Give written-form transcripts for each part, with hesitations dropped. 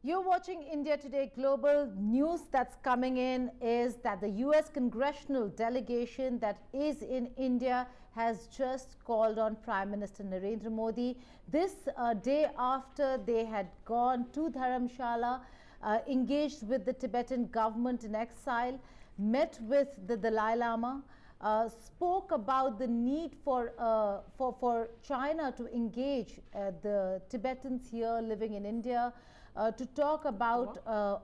You're watching India Today Global. News that's coming in is that the US congressional delegation that is in India has just called on Prime Minister Narendra Modi. This day after they had gone to Dharamshala, engaged with the Tibetan government in exile, met with the Dalai Lama, spoke about the need for China to engage the Tibetans here living in India, to talk about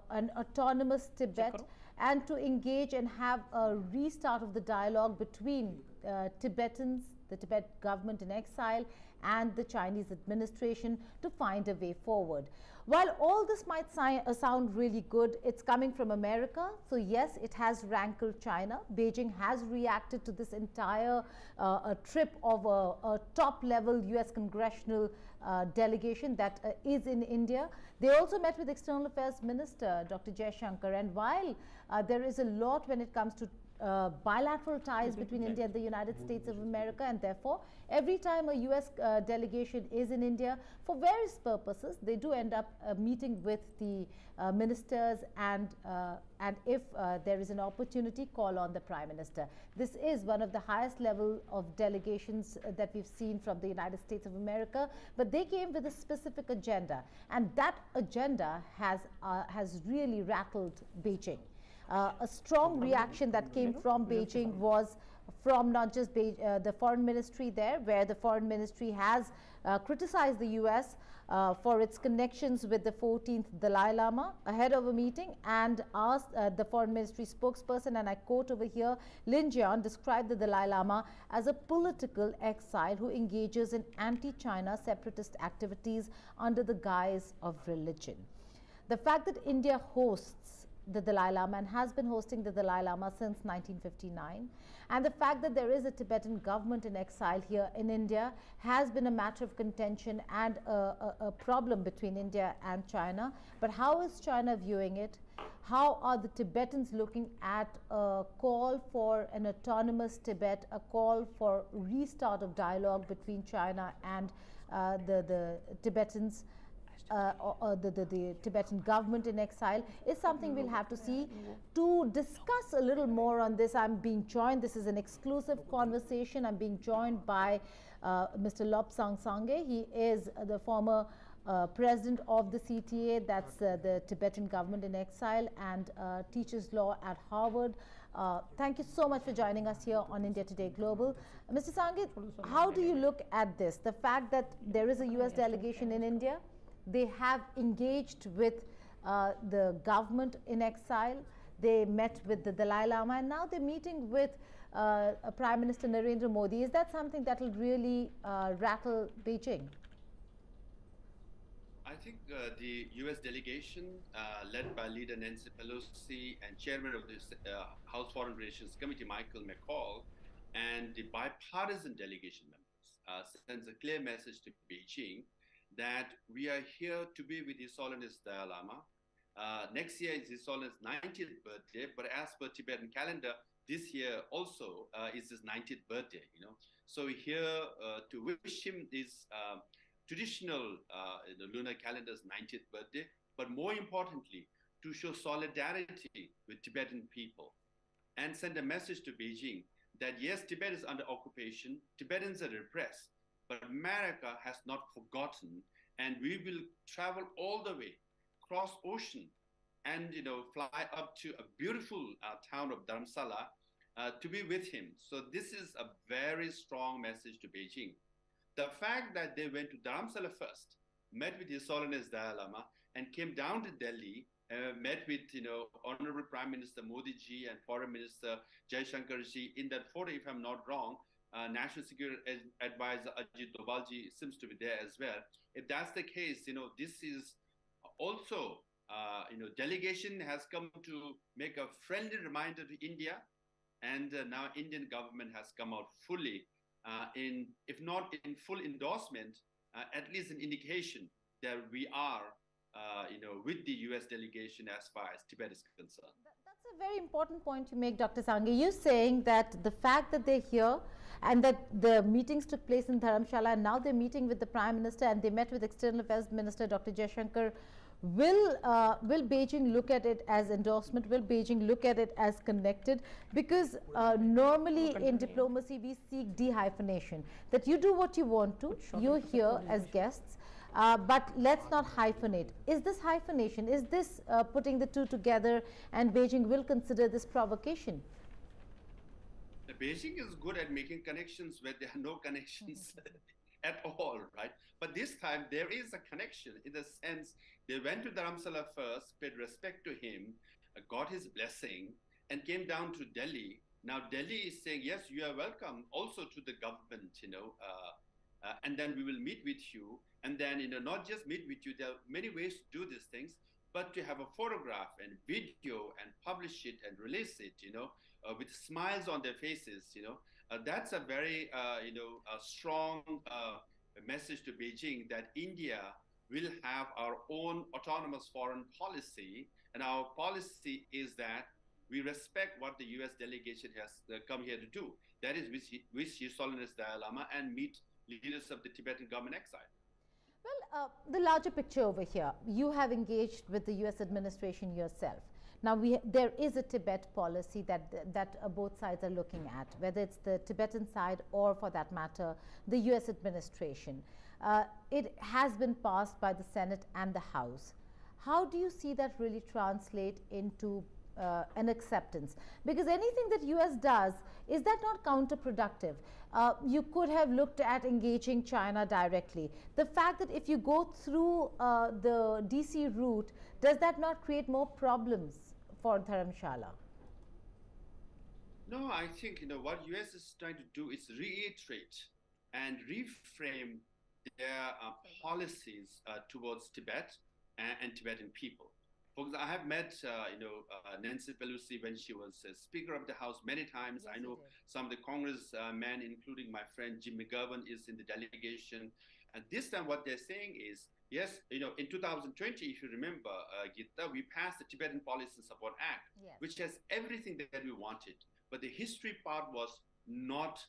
an autonomous Tibet and to engage and have a restart of the dialogue between Tibetans, the Tibet government in exile, and the Chinese administration to find a way forward. While all this might sound really good, it's coming from America. So yes, it has rankled China. Beijing has reacted to this entire trip of a top-level US congressional delegation that is in India. They also met with External Affairs Minister Dr. Jaishankar, and while there is a lot when it comes to bilateral ties between India and the United States of America, and therefore every time a US delegation is in India for various purposes, they do end up meeting with the ministers and if there is an opportunity, call on the Prime Minister. This is one of the highest level of delegations that we've seen from the United States of America, but they came with a specific agenda, and that agenda has really rattled Beijing. A strong reaction that came from Beijing was from not just the foreign ministry there, where the foreign ministry has criticized the US for its connections with the 14th Dalai Lama ahead of a meeting, and asked the foreign ministry spokesperson, and I quote over here, Lin Jian described the Dalai Lama as a political exile who engages in anti-China separatist activities under the guise of religion. The fact that India hosts the Dalai Lama and has been hosting the Dalai Lama since 1959, and the fact that there is a Tibetan government in exile here in India has been a matter of contention and a problem between India and China. But how is China viewing it? How are the Tibetans looking at a call for an autonomous Tibet, a call for restart of dialogue between China and the Tibetans? The Tibetan government in exile is something we'll have to see. To discuss a little more on this, I'm being joined, this is an exclusive conversation, I'm being joined by Mr. Lobsang Sangye. He is the former president of the CTA, that's the Tibetan government in exile, and teaches law at Harvard. Thank you so much for joining us here on India Today Global. Mr. Sangye, how do you look at this? The fact that there is a US delegation in India, they have engaged with the government in exile, they met with the Dalai Lama, and now they're meeting with Prime Minister Narendra Modi. Is that something that will really rattle Beijing? I think the US delegation led by Leader Nancy Pelosi and Chairman of the House Foreign Relations Committee, Michael McCall, and the bipartisan delegation members sends a clear message to Beijing that we are here to be with His Holiness Dalai Lama. Next year is His Holiness 90th birthday, but as per Tibetan calendar, this year also is his 90th birthday. So we're here to wish him his traditional lunar calendar's 90th birthday, but more importantly, to show solidarity with Tibetan people and send a message to Beijing that yes, Tibet is under occupation, Tibetans are repressed, but America has not forgotten, and we will travel all the way, cross ocean, and fly up to a beautiful town of Dharamsala to be with him. So this is a very strong message to Beijing. The fact that they went to Dharamsala first, met with His Holiness Dalai Lama, and came down to Delhi, met with Honorable Prime Minister Modi ji and Foreign Minister Jaishankar ji in that photo, if I'm not wrong. National Security Advisor Ajit Doval ji seems to be there as well. If that's the case, this is also, delegation has come to make a friendly reminder to India, and now Indian government has come out fully if not in full endorsement, at least an indication that we are, with the US delegation as far as Tibet is concerned. That's a very important point you make, Dr. Sangye. You're saying that the fact that they're here and that the meetings took place in Dharamshala, and now they're meeting with the Prime Minister, and they met with External Affairs Minister Dr. Jaishankar, Will Beijing look at it as endorsement? Will Beijing look at it as connected? Because normally in diplomacy we seek dehyphenation, that you do what you want to, you're here as guests, but let's not hyphenate. Is this hyphenation? Is this putting the two together, and Beijing will consider this provocation? Beijing is good at making connections where there are no connections at all, right? But this time there is a connection in the sense they went to Dharamsala first, paid respect to him, got his blessing, and came down to Delhi. Now Delhi is saying, yes, you are welcome also to the government, and then we will meet with you. And then, not just meet with you, there are many ways to do these things, but to have a photograph and video and publish it and release it, with smiles on their faces, that's a very, a strong message to Beijing that India will have our own autonomous foreign policy. And our policy is that we respect what the US delegation has come here to do. That is with His Holiness Dalai Lama and meet leaders of the Tibetan government exile. Well, the larger picture over here, you have engaged with the US administration yourself. Now, there is a Tibet policy that both sides are looking at, whether it's the Tibetan side or, for that matter, the US administration. It has been passed by the Senate and the House. How do you see that really translate into an acceptance? Because anything that US does, is that not counterproductive? You could have looked at engaging China directly. The fact that if you go through the DC route, does that not create more problems for Dharamshala? No, I think what US is trying to do is reiterate and reframe their policies towards Tibet and Tibetan people. Because I have met, Nancy Pelosi when she was Speaker of the House many times. Yes, I know some of the congressmen, including my friend Jim McGovern, is in the delegation. And this time what they're saying is, yes, in 2020, if you remember, Gita, we passed the Tibetan Policy and Support Act, yes, which has everything that we wanted. But the history part was not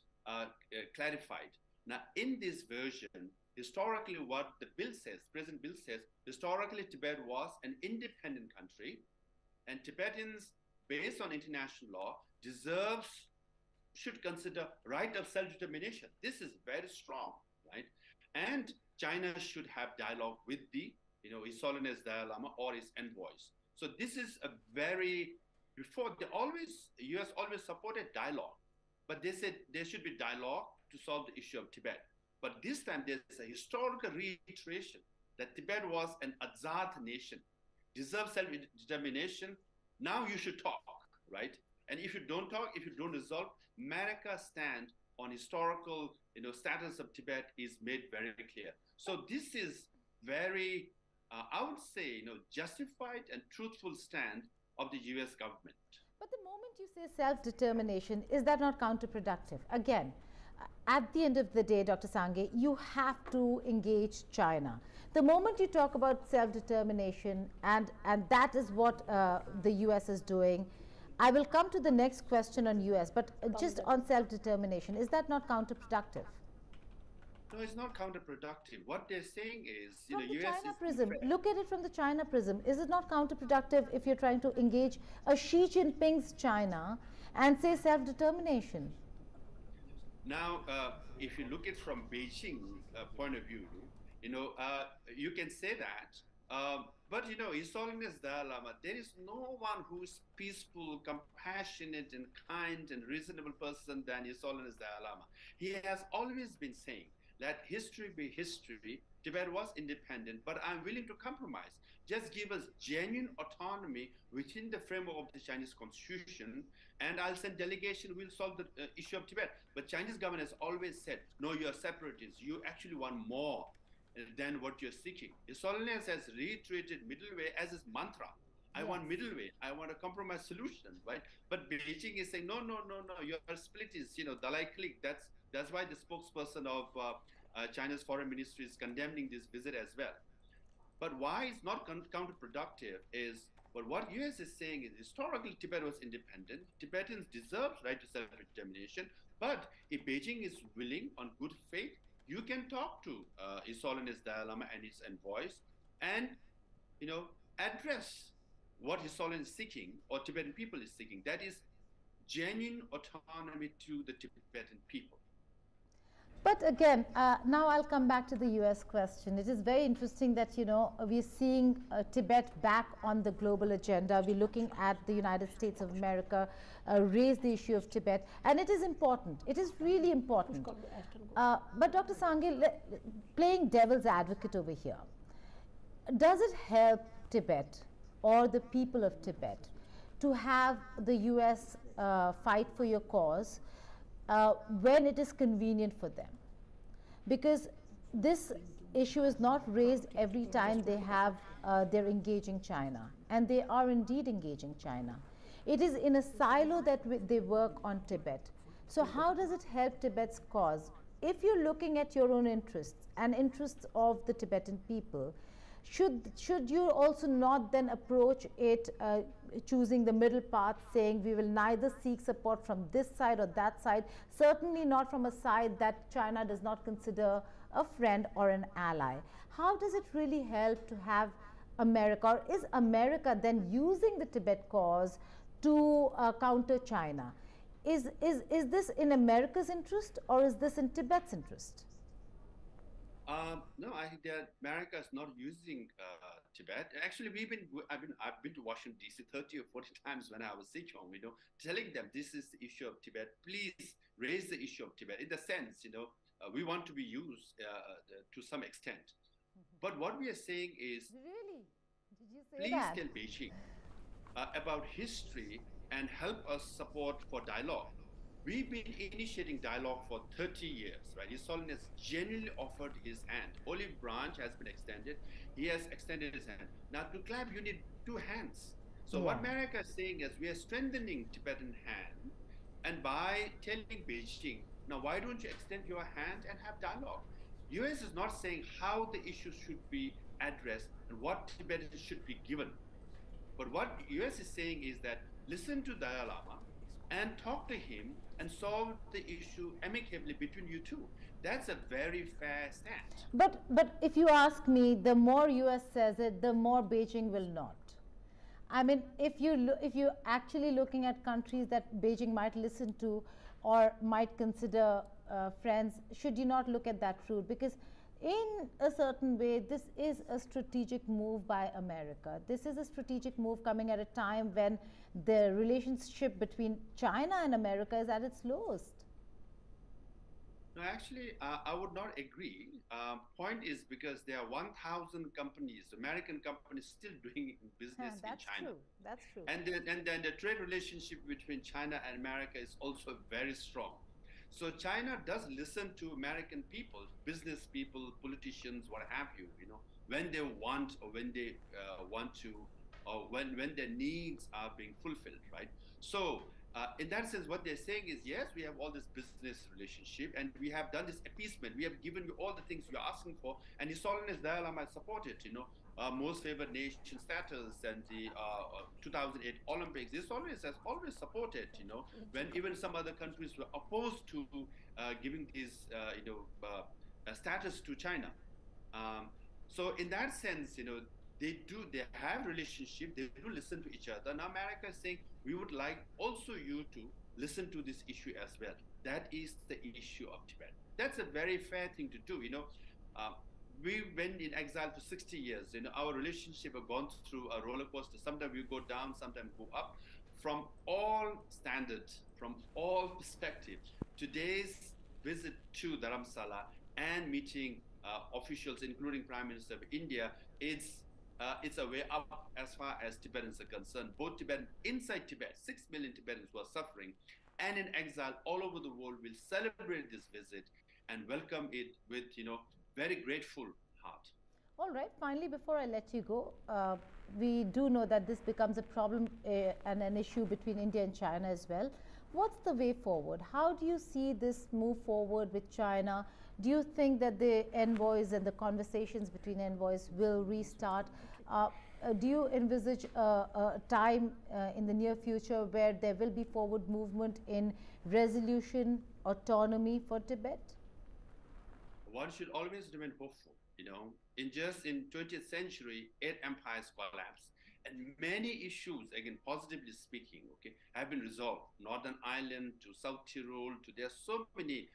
clarified. Now, in this version, historically what the bill says, present bill says, historically Tibet was an independent country, and Tibetans, based on international law, should consider right of self-determination. This is very strong, right? And China should have dialogue with the, His Holiness Dalai Lama or his envoys. So this is a very, US always supported dialogue, but they said there should be dialogue to solve the issue of Tibet. But this time there's a historical reiteration that Tibet was an Azad nation, deserves self-determination. Now you should talk, right? And if you don't talk, if you don't resolve, America's stand on historical, status of Tibet is made very clear. So this is very, I would say, justified and truthful stand of the US government. But the moment you say self-determination, is that not counterproductive? Again, at the end of the day, Dr. Sangay, you have to engage China. The moment you talk about self-determination, and that is what the US is doing, I will come to the next question on US, but just on self-determination, is that not counterproductive? No, it's not counterproductive. What they're saying is, From the US China is prism, look at it from the China prism. Is it not counterproductive if you're trying to engage a Xi Jinping's China and say self-determination? Now, if you look at it from Beijing point of view, you can say that. But His Holiness Dalai Lama, there is no one who's peaceful, compassionate, and kind and reasonable person than His Holiness Dalai Lama. He has always been saying, let history be history. Tibet was independent, but I'm willing to compromise. Just give us genuine autonomy within the framework of the Chinese constitution, and I'll send delegation, we'll solve the issue of Tibet. But Chinese government has always said, no, you're separatists. You actually want more than what you're seeking. His Holiness has reiterated middle way as his mantra. I want middle way. I want a compromise solution, right? But Beijing is saying, no, your split is, Dalai clique. That's why the spokesperson of China's foreign ministry is condemning this visit as well. But why it's not counterproductive is, but what US is saying is historically Tibet was independent. Tibetans deserve right to self-determination. But if Beijing is willing on good faith, you can talk to His Holiness Dalai Lama and his envoys, and address what His Holiness is seeking or Tibetan people is seeking. That is genuine autonomy to the Tibetan people. But again, now I'll come back to the US question. It is very interesting that, we're seeing Tibet back on the global agenda. We're looking at the United States of America raise the issue of Tibet. And it is important. It is really important. But Dr. Sanghi, playing devil's advocate over here, does it help Tibet or the people of Tibet to have the US fight for your cause when it is convenient for them? Because this issue is not raised every time they're engaging China, and they are indeed engaging China. It is in a silo that they work on Tibet. So how does it help Tibet's cause? If you're looking at your own interests and interests of the Tibetan people, should you also not then approach it choosing the middle path, saying we will neither seek support from this side or that side, certainly not from a side that China does not consider a friend or an ally? How does it really help to have America, or is America then using the Tibet cause to counter China? Is this in America's interest, or is this in Tibet's interest? No, I think that America is not using Tibet. Actually, I've been to Washington D.C. 30 or 40 times when I was Sikhong, telling them this is the issue of Tibet. Please raise the issue of Tibet. In the sense, we want to be used to some extent. But what we are saying is, really, did you say please that? tell Beijing about history and help us support for dialogue. We've been initiating dialogue for 30 years, right? His Holiness genuinely offered his hand. Olive branch has been extended. He has extended his hand. Now, to clap, you need two hands. So what America is saying is we are strengthening Tibetan hand, and by telling Beijing, now why don't you extend your hand and have dialogue? US is not saying how the issue should be addressed and what Tibetans should be given. But what US is saying is that listen to Dalai Lama and talk to him and solve the issue amicably between you two. That's a very fair stand. But if you ask me, the more US says it, the more Beijing will not. I mean, if you're actually looking at countries that Beijing might listen to or might consider friends, should you not look at that route? Because in a certain way, this is a strategic move by America. This is a strategic move coming at a time when the relationship between China and America is at its lowest. No, actually, I would not agree. Point is because there are 1,000 companies, American companies, still doing business in China. That's true. And then the trade relationship between China and America is also very strong. So China does listen to American people, business people, politicians, what have you, when they want or when they want to, or when their needs are being fulfilled, right? So in that sense, what they're saying is, yes, we have all this business relationship and we have done this appeasement. We have given you all the things you're asking for, and His Holiness Dalai Lama supported, most favored nation status and the 2008 Olympics. His Holiness has always supported, when even some other countries were opposed to giving this, status to China. So in that sense, they have relationship, they do listen to each other. Now America is saying, we would like also you to listen to this issue as well. That is the issue of Tibet. That's a very fair thing to do, we went in exile for 60 years. Our relationship have gone through a roller coaster. Sometimes we go down, sometimes go up. From all standards, from all perspectives, today's visit to Dharamsala and meeting officials, including Prime Minister of India, it's a way up as far as Tibetans are concerned. Both Tibetans inside Tibet, 6 million Tibetans who are suffering, and in exile all over the world will celebrate this visit and welcome it with, very grateful heart. All right, finally, before I let you go, we do know that this becomes a problem and an issue between India and China as well. What's the way forward? How do you see this move forward with China? Do you think that the envoys and the conversations between envoys will restart? Do you envisage a time in the near future where there will be forward movement in resolution, autonomy for Tibet? one should always remain hopeful. In 20th century, 8 empires collapsed, and many issues, again, positively speaking, okay, have been resolved. Northern Ireland to South Tyrol to there's so many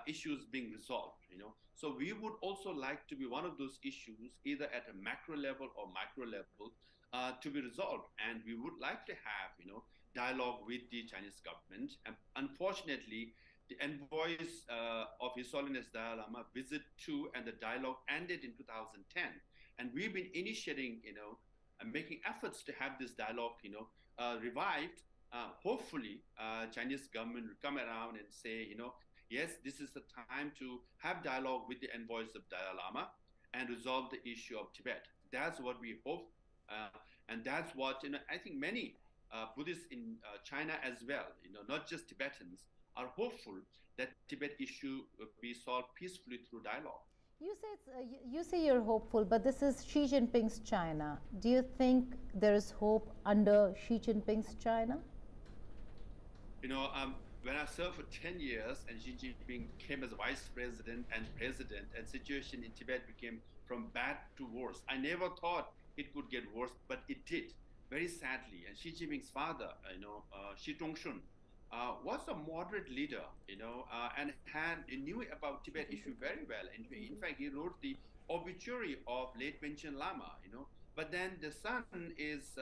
issues being resolved. So we would also like to be one of those issues, either at a macro level or micro level, to be resolved. And we would like to have, dialogue with the Chinese government. And unfortunately, the envoys of His Holiness Dalai Lama visit to and the dialogue ended in 2010. And we've been initiating, and making efforts to have this dialogue, revived. Hopefully, Chinese government will come around and say, yes, this is the time to have dialogue with the envoys of Dalai Lama and resolve the issue of Tibet. That's what we hope. And that's what, I think many Buddhists in China as well, not just Tibetans, are hopeful that Tibet issue will be solved peacefully through dialogue. You say you're hopeful, but this is Xi Jinping's China. Do you think there is hope under Xi Jinping's China? When I served for 10 years and Xi Jinping came as vice president, and situation in Tibet became from bad to worse. I never thought it could get worse, but it did, very sadly. And Xi Jinping's father, Xi Tongshun, was a moderate leader, and knew about Tibet issue very well. In fact, he wrote the obituary of late Panchen Lama, But then the son is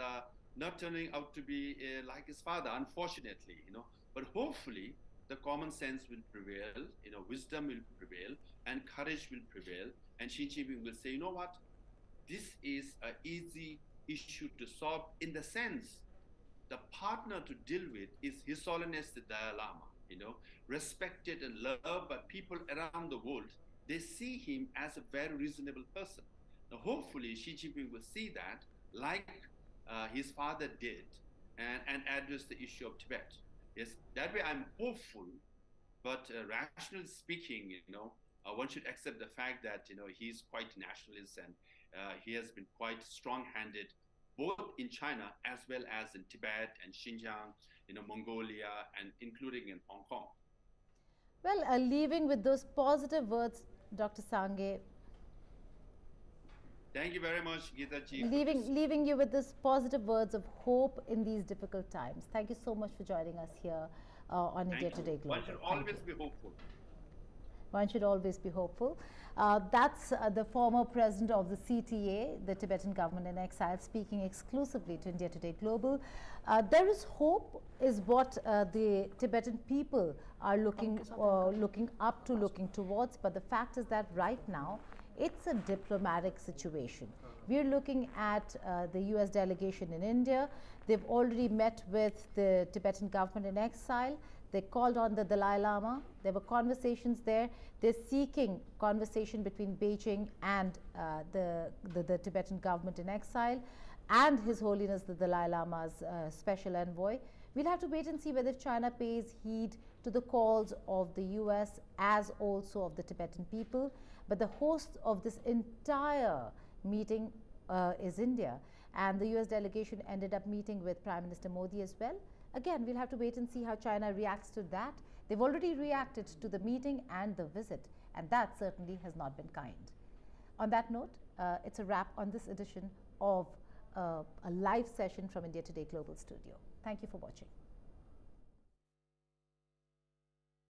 not turning out to be like his father, unfortunately, But hopefully, the common sense will prevail, wisdom will prevail, and courage will prevail. And Xi Jinping will say, you know what? This is an easy issue to solve in the sense the partner to deal with is His Holiness the Dalai Lama, respected and loved by people around the world. They see him as a very reasonable person. Now, hopefully, Xi Jinping will see that like his father did and address the issue of Tibet. Yes, that way I'm hopeful, but rationally speaking, one should accept the fact that, he's quite nationalist and he has been quite strong-handed both in China as well as in Tibet and Xinjiang, Mongolia, and including in Hong Kong. Well, leaving with those positive words, Dr. Sangay. Thank you very much, Geeta ji. Leaving you with this positive words of hope in these difficult times. Thank you so much for joining us here on India Today Global. One should always be hopeful. One should always be hopeful. That's the former president of the CTA, the Tibetan Government in Exile, speaking exclusively to India Today Global. There is hope, is what the Tibetan people are looking towards. But the fact is that right now, it's a diplomatic situation. We're looking at the US delegation in India. They've already met with the Tibetan government in exile. They called on the Dalai Lama. There were conversations there. They're seeking conversation between Beijing and the Tibetan government in exile and His Holiness the Dalai Lama's special envoy. We'll have to wait and see whether China pays heed to the calls of the US as also of the Tibetan people. But the host of this entire meeting is India. And the US delegation ended up meeting with Prime Minister Modi as well. Again, we'll have to wait and see how China reacts to that. They've already reacted to the meeting and the visit, and that certainly has not been kind. On that note, it's a wrap on this edition of a live session from India Today Global Studio. Thank you for watching.